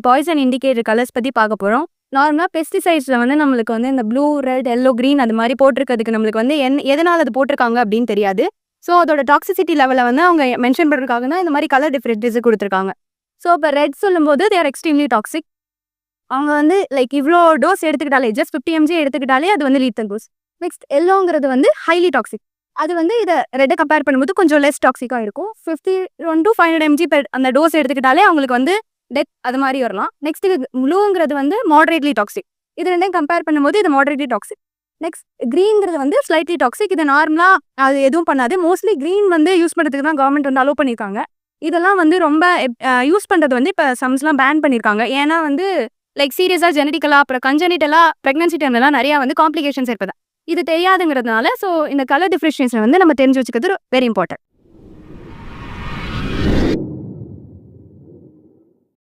Poison indicator colours பற்றி பார்க்க போகிறோம். நார்மலாக பெஸ்டிசைட்ஸில் வந்து நம்மளுக்கு வந்து இந்த ப்ளூ, ரெட், எல்லோ, க்ரீன் அது மாதிரி போட்டிருக்கிறதுக்கு நம்மளுக்கு வந்து எதனால் அது போட்டிருக்காங்க அப்படின்னு தெரியாது. ஸோ அதோட டாக்ஸிசிட்டி லெவலில் வந்து அவங்க மென்ஷன் பண்ணுறதுக்காக தான் இந்த மாதிரி கலர் டிஃப்ரெண்ட்ஸு கொடுத்துருக்காங்க. ஸோ இப்போ ரெட் சொல்லும்போது தே ஆர் எக்ஸ்ட்ரீம்லி டாக்ஸிக். அவங்க வந்து லைக் இவ்வளோ டோஸ் எடுத்துக்கிட்டாலே ஜஸ்ட் 50 mg எடுத்துக்கிட்டாலே அது வந்து லீத்தல் டோஸ். நெக்ஸ்ட் எல்லோங்கிறது வந்து ஹைலி டாக்ஸிக். அது வந்து இதை ரெட்டை கம்பேர் பண்ணும்போது கொஞ்சம் லெஸ் டாக்ஸிக்காக இருக்கும். 51 to 500 mg அந்த டோஸ் எடுத்துக்கிட்டாலே அவங்களுக்கு வந்து டெத் அது மாதிரி வரலாம். நெக்ஸ்ட் ப்ளூங்கிறது வந்து மாடரேட்லி டாக்ஸிக். இது ரெண்டையும் கம்பேர் பண்ணும்போது இது மாடரேட்லி டாக்ஸிக். நெக்ஸ்ட் க்ரீன்ங்கிறது வந்து ஸ்லைட்லி டாக்ஸிக். இது நார்மலாக அது எதுவும் பண்ணாது. மோஸ்ட்லி க்ரீன் வந்து யூஸ் பண்ணுறதுக்கு தான் கவர்மெண்ட் வந்து அலோவ் பண்ணியிருக்காங்க. இதெல்லாம் வந்து ரொம்ப யூஸ் பண்ணுறது வந்து இப்போ சம்ஸ்லாம் பேன் பண்ணியிருக்காங்க. ஏன்னா வந்து லைக் சீரியஸாக ஜெனடிக்கலாக அப்புறம் கன்ஜெனிட்டலாக ப்ரெக்னன்சி டைம்லலாம் நிறையா வந்து காம்ப்ளிகேஷன்ஸ் இருப்பது. இது தெரியாதுங்கிறதுனால ஸோ இந்த கலர் டிஃப்ரென்ஷியேஷன் வந்து நம்ம தெரிஞ்சு வச்சுக்கிறது வெரி இம்பார்ட்டன்ட்.